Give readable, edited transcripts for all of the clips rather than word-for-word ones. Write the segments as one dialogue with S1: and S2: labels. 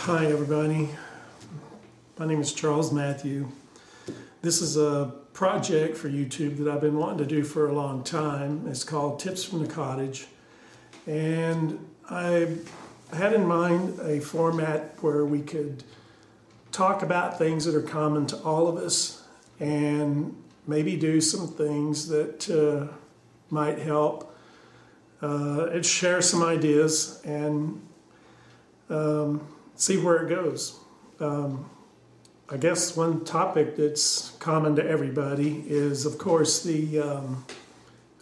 S1: Hi everybody, my name is Charles Matthew. This is a project for YouTube that I've been wanting to do for a long time. It's called Tips from the Cottage, and I had in mind a format where we could talk about things that are common to all of us and maybe do some things that might help and share some ideas and see where it goes. I guess one topic that's common to everybody is, of course, the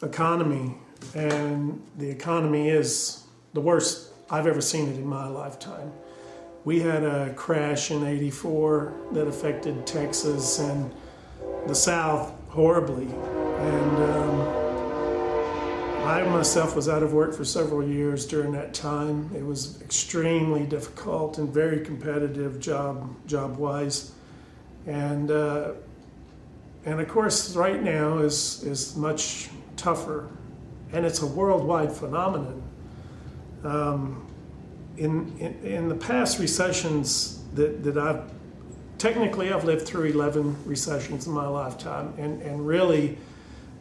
S1: economy. And the economy is the worst I've ever seen it in my lifetime. We had a crash in '84 that affected Texas and the South horribly. And I myself was out of work for several years during that time. It was extremely difficult and very competitive job-wise. And of course right now is much tougher, and it's a worldwide phenomenon. In the past recessions that I've lived through 11 recessions in my lifetime, and really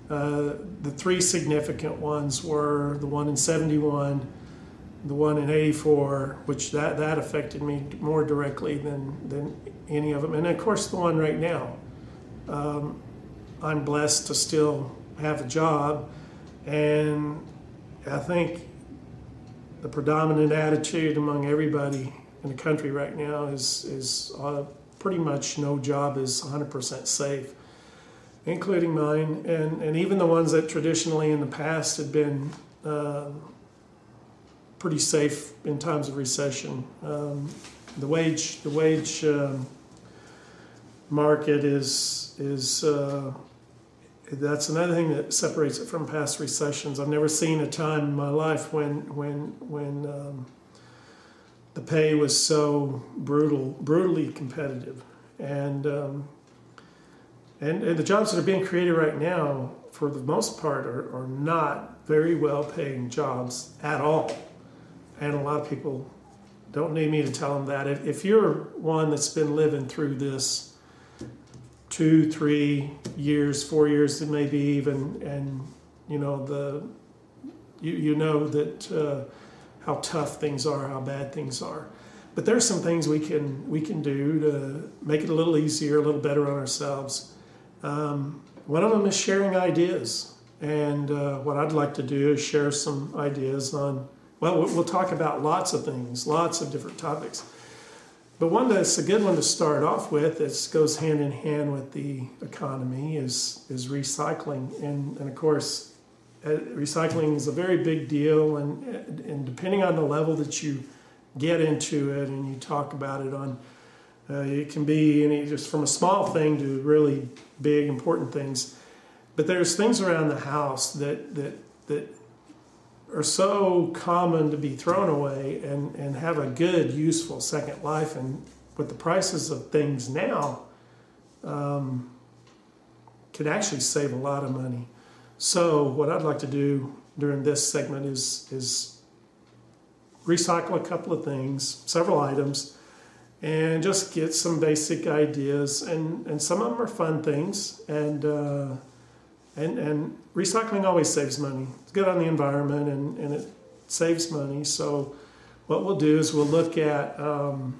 S1: the three significant ones were the one in '71, the one in '84, which that affected me more directly than any of them, and of course the one right now. I'm blessed to still have a job, and I think the predominant attitude among everybody in the country right now is pretty much no job is 100% safe, including mine, and even the ones that traditionally in the past had been pretty safe in times of recession. The wage market is that's another thing that separates it from past recessions. I've never seen a time in my life when the pay was so brutally competitive, and the jobs that are being created right now, for the most part, are not very well-paying jobs at all. And a lot of people don't need me to tell them that. If you're one that's been living through this 2, 3 years, 4 years, it may be even, and you know that how tough things are, how bad things are. But there's some things we can do to make it a little easier, a little better on ourselves. One of them is sharing ideas, and what I'd like to do is share some ideas on, well, we'll talk about lots of things, lots of different topics. But one that's a good one to start off with, that goes hand in hand with the economy, is recycling. And of course, recycling is a very big deal, and depending on the level that you get into it and you talk about it on, it can be just from a small thing to really big, important things. But there's things around the house that are so common to be thrown away and have a good, useful second life. And with the prices of things now, can actually save a lot of money. So what I'd like to do during this segment is recycle a couple of things, several items, and just get some basic ideas. And some of them are fun things, and recycling always saves money. It's good on the environment, and it saves money. So what we'll do is we'll look at, well,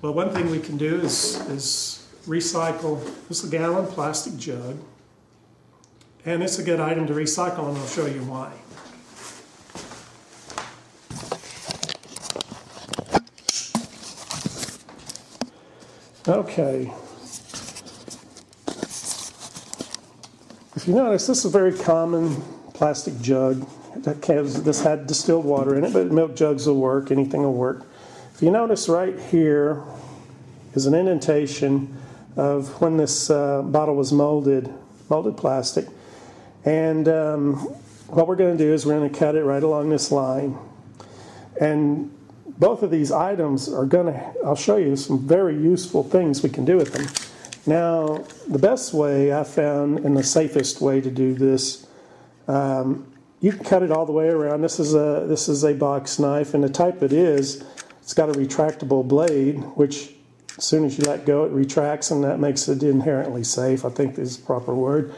S1: one thing we can do is recycle. This is a gallon plastic jug, and it's a good item to recycle, and I'll show you why. Okay. If you notice, this is a very common plastic jug. This had distilled water in it, but milk jugs will work, anything will work. If you notice right here is an indentation of when this bottle was molded plastic. And what we're going to do is we're going to cut it right along this line. And both of these items are I'll show you some very useful things we can do with them. Now, the best way I found, and the safest way to do this, you can cut it all the way around. This is a box knife, and the type it is, it's got a retractable blade, which as soon as you let go, it retracts, and that makes it inherently safe, I think is the proper word.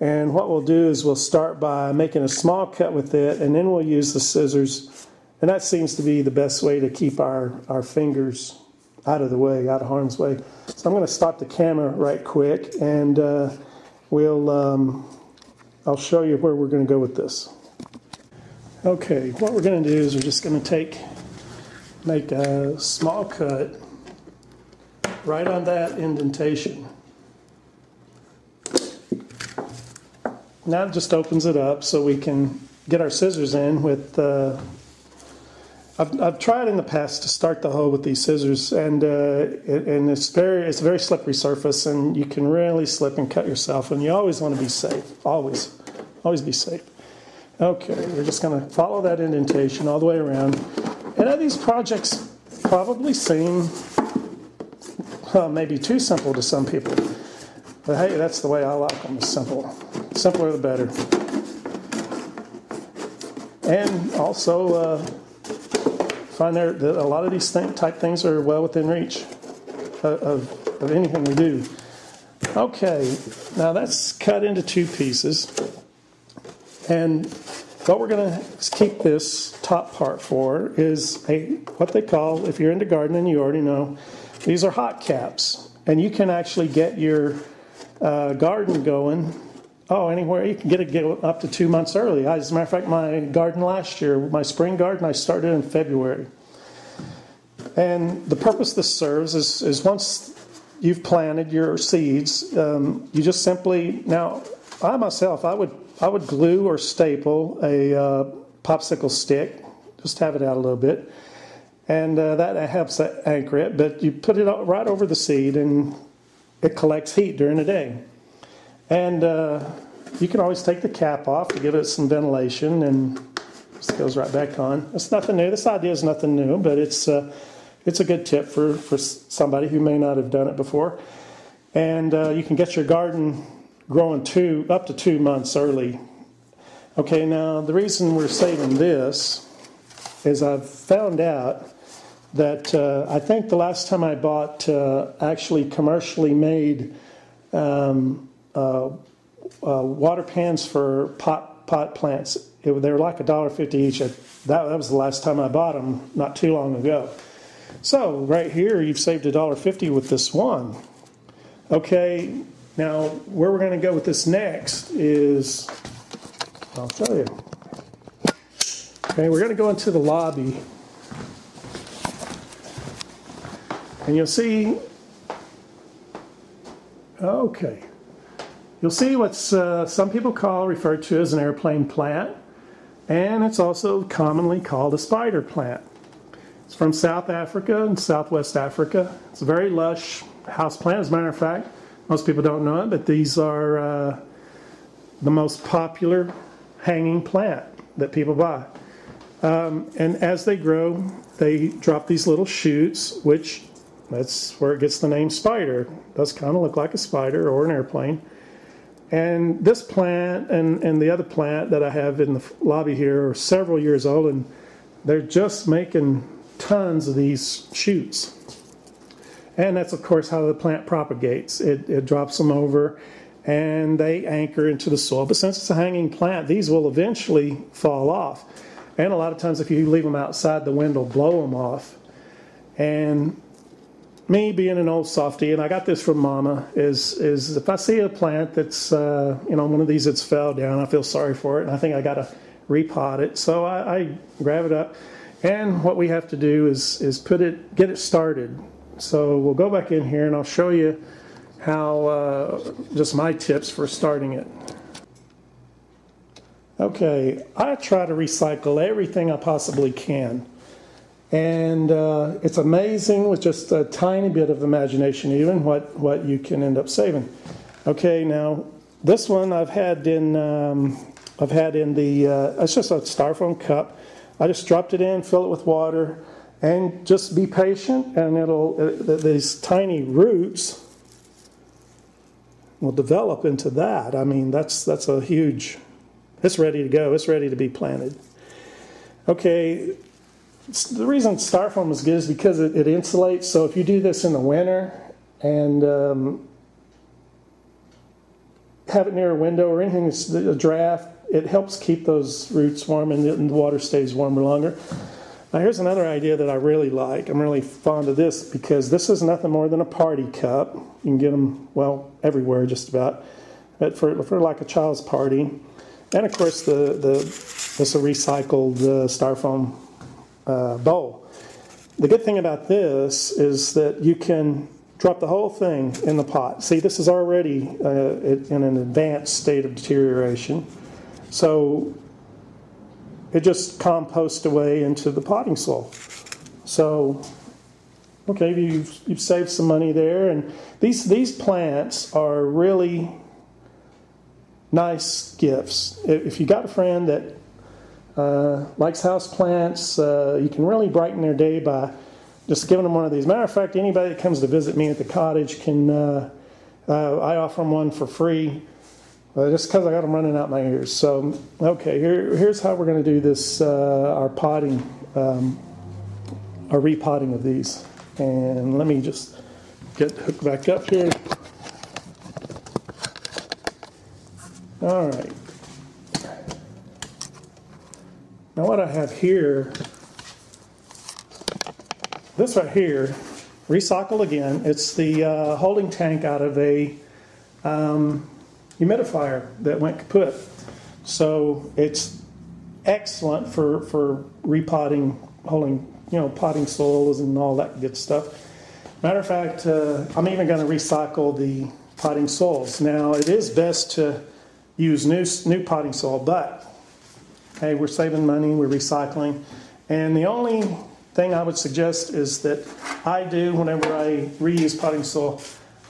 S1: And what we'll do is we'll start by making a small cut with it, and then we'll use the scissors. And that seems to be the best way to keep our fingers out of the way, out of harm's way. So I'm going to stop the camera right quick, and I'll show you where we're going to go with this. Okay, what we're going to do is we're just going to make a small cut right on that indentation. Now it just opens it up so we can get our scissors in with. I've tried in the past to start the hoe with these scissors, and it's a very slippery surface, and you can really slip and cut yourself. And you always want to be safe. Always be safe. Okay, we're just going to follow that indentation all the way around. And these projects probably seem maybe too simple to some people, but hey, that's the way I like them. It's simple. Simpler the better. And also. Find that a lot of these type things are well within reach of anything we do. Okay, now that's cut into two pieces. And what we're going to keep this top part for is what they call, if you're into gardening, you already know, these are hot caps. And you can actually get your garden going anywhere. You can get it up to 2 months early. As a matter of fact, my garden last year, my spring garden, I started in February. And the purpose this serves is once you've planted your seeds, you just simply, now I myself, I would glue or staple a popsicle stick, just have it out a little bit, and that helps anchor it. But you put it right over the seed, and it collects heat during the day. And you can always take the cap off to give it some ventilation, and this goes right back on. It's nothing new. This idea is nothing new, but it's a good tip for somebody who may not have done it before. And you can get your garden growing up to 2 months early. Okay, now the reason we're saving this is I've found out that I think the last time I bought actually commercially made water pans for pot plants. They were like $1.50 each. That was the last time I bought them, not too long ago. So right here, you've saved $1.50 with this one. Okay, now where we're going to go with this next is, I'll show you. Okay, we're going to go into the lobby, and you'll see. Okay. You'll see what's some people refer to as an airplane plant, and it's also commonly called a spider plant. It's from South Africa and Southwest Africa. It's a very lush house plant. As a matter of fact, most people don't know it, but these are the most popular hanging plant that people buy. And as they grow, they drop these little shoots, which that's where it gets the name spider. It does kind of look like a spider or an airplane. And this plant and the other plant that I have in the lobby here are several years old, and they're just making tons of these shoots. And that's, of course, how the plant propagates. It drops them over, and they anchor into the soil. But since it's a hanging plant, these will eventually fall off. And a lot of times if you leave them outside, the wind will blow them off. And me being an old softy, and I got this from Mama, is if I see a plant that's, one of these that's fell down, I feel sorry for it, and I think I got to repot it. So I grab it up, and what we have to do is get it started. So we'll go back in here, and I'll show you how, just my tips for starting it. Okay, I try to recycle everything I possibly can. And it's amazing with just a tiny bit of imagination even what you can end up saving. Okay, now this one I've had in the it's just a styrofoam cup. I just dropped it in, fill it with water, and just be patient, and these tiny roots will develop into that. I mean, that's a huge It's ready to go. It's ready to be planted. Okay, the reason styrofoam is good is because it insulates. So if you do this in the winter and have it near a window or anything that's a draft, it helps keep those roots warm and the water stays warmer longer. Now here's another idea that I really like. I'm really fond of this because this is nothing more than a party cup. You can get them, well, everywhere just about. But for like a child's party. And of course it's a recycled styrofoam bowl. The good thing about this is that you can drop the whole thing in the pot. See, this is already in an advanced state of deterioration. So it just composts away into the potting soil. So, okay, you've saved some money there. And these plants are really nice gifts. If you got a friend that likes house plants, you can really brighten their day by just giving them one of these. Matter of fact, anybody that comes to visit me at the cottage can, I offer them one for free. Just because I got them running out my ears. So, okay, here's how we're going to do this, our potting, our repotting of these. And let me just get hooked back up here. All right. Now what I have here, this right here, recycle again. It's the holding tank out of a humidifier that went kaput. So it's excellent for repotting, holding, potting soils and all that good stuff. Matter of fact, I'm even going to recycle the potting soils. Now it is best to use new potting soil, but hey, we're saving money, we're recycling. And the only thing I would suggest is that I do, whenever I reuse potting soil,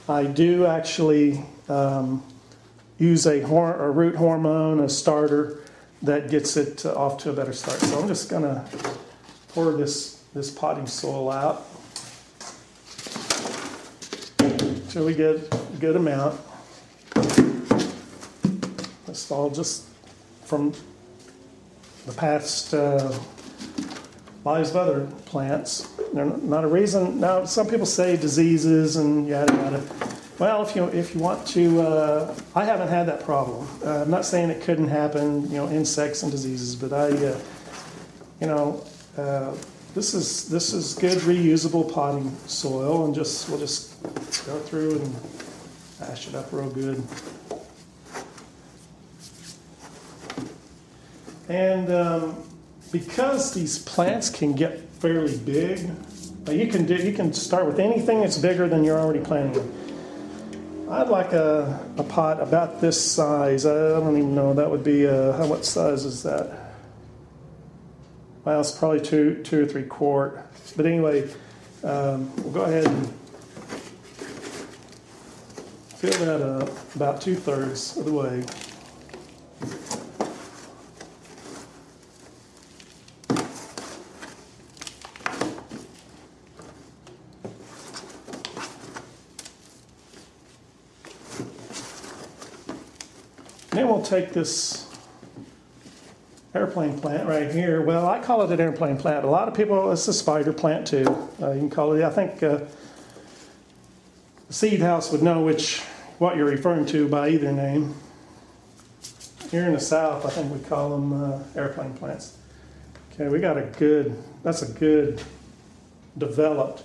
S1: I do actually use a root hormone, a starter, that gets it off to a better start. So I'm just going to pour this potting soil out until we get a good amount. That's all just from the past lives of other plants. They're not a reason. Now, some people say diseases and yada yada. Well, if you want to, I haven't had that problem. I'm not saying it couldn't happen, insects and diseases, but this is good reusable potting soil, and we'll just go through and mash it up real good. And because these plants can get fairly big, you can start with anything that's bigger than you're already planting. I'd like a pot about this size. I don't even know. That would be what size is that? Well, it's probably 2 or 3 quart. But anyway, we'll go ahead and fill that up about 2/3 of the way. Then we'll take this airplane plant right here. Well, I call it an airplane plant. A lot of people, it's a spider plant too. You can call it, I think the seed house would know what you're referring to by either name. Here in the South, I think we call them airplane plants. Okay, we got that's a good developed,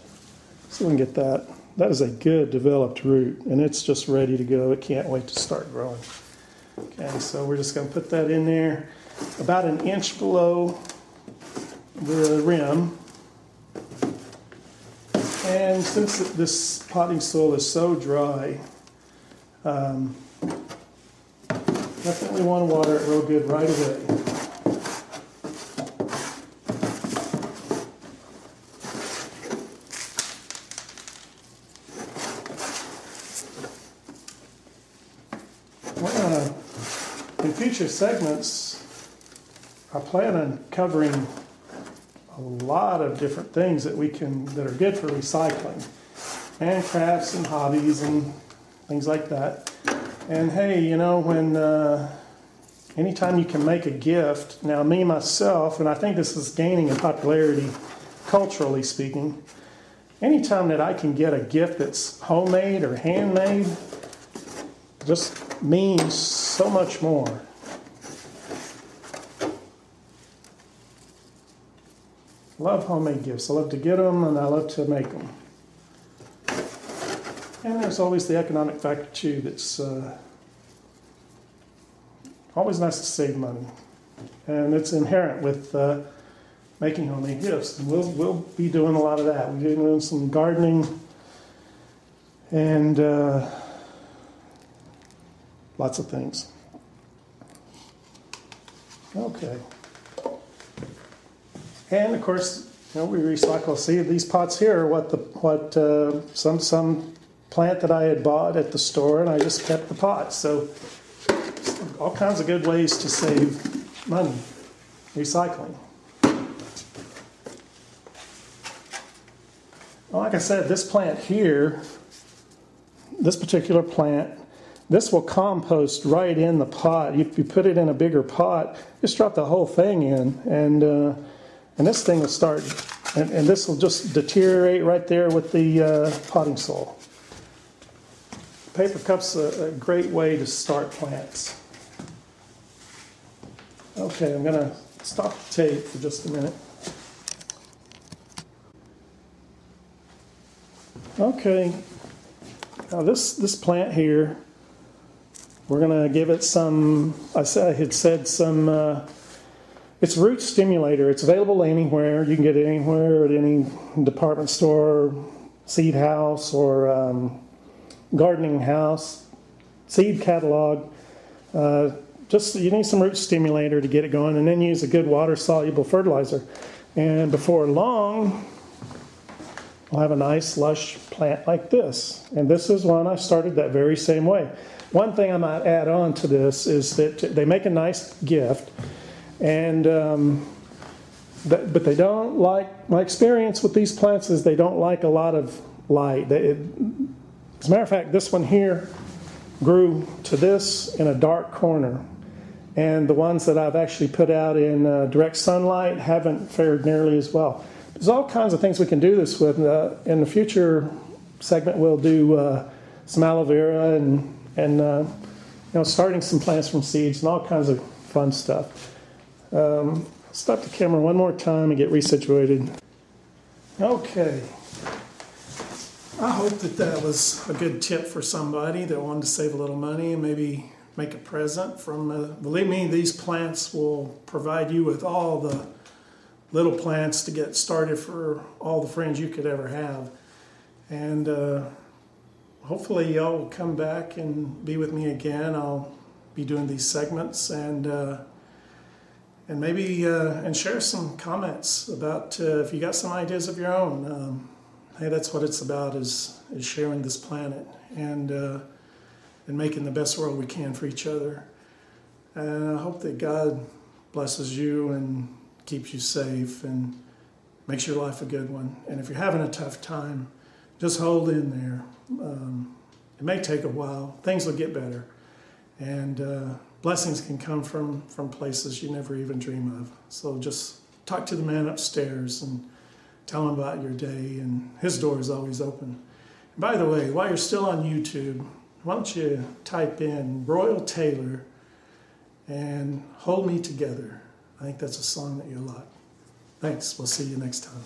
S1: so we can get that. That is a good developed root, and it's just ready to go. It can't wait to start growing. Okay, so we're just going to put that in there about an inch below the rim. And since this potting soil is so dry, definitely want to water it real good right away. In future segments, I plan on covering a lot of different things that are good for recycling, and crafts and hobbies and things like that. And hey, when anytime you can make a gift, now me, myself, and I think this is gaining in popularity culturally speaking, anytime that I can get a gift that's homemade or handmade, just means so much more. Love homemade gifts. I love to get them and I love to make them. And there's always the economic factor too that's always nice to save money. And it's inherent with making homemade gifts. And we'll be doing a lot of that. We're doing some gardening and lots of things. Okay. And of course, we recycle. See, these pots here are what some plant that I had bought at the store, and I just kept the pots. So all kinds of good ways to save money, recycling. Well, like I said, this plant here, this particular plant, this will compost right in the pot. If you put it in a bigger pot, just drop the whole thing in, and this thing will start, and this will just deteriorate right there with the potting soil. Paper cup's a great way to start plants. Okay, I'm going to stop the tape for just a minute. Okay, now this plant here, we're going to give it some, it's root stimulator. It's available anywhere. You can get it anywhere at any department store, seed house, or gardening house, seed catalog. Just you need some root stimulator to get it going, and then use a good water-soluble fertilizer. And before long, we'll have a nice lush plant like this. And this is one I started that very same way. One thing I might add on to this is that they make a nice gift, and but they don't like, my experience with these plants is they don't like a lot of light. As a matter of fact, this one here grew to this in a dark corner. And the ones that I've actually put out in direct sunlight haven't fared nearly as well. There's all kinds of things we can do this with. In the future segment, we'll do some aloe vera and starting some plants from seeds and all kinds of fun stuff. Stop the camera one more time and get resituated. Okay. I hope that was a good tip for somebody that wanted to save a little money and maybe make a present from, believe me, these plants will provide you with all the little plants to get started for all the friends you could ever have. And hopefully y'all will come back and be with me again. I'll be doing these segments and maybe and share some comments about if you got some ideas of your own. Hey, that's what it's about, is sharing this planet and making the best world we can for each other. And I hope that God blesses you and keeps you safe and makes your life a good one. And if you're having a tough time, just hold in there. It may take a while. Things will get better. And blessings can come from places you never even dream of. So just talk to the man upstairs and tell him about your day, and his door is always open. And by the way, while you're still on YouTube, why don't you type in Royal Taylor and Hold Me Together. I think that's a song that you'll like. Thanks. We'll see you next time.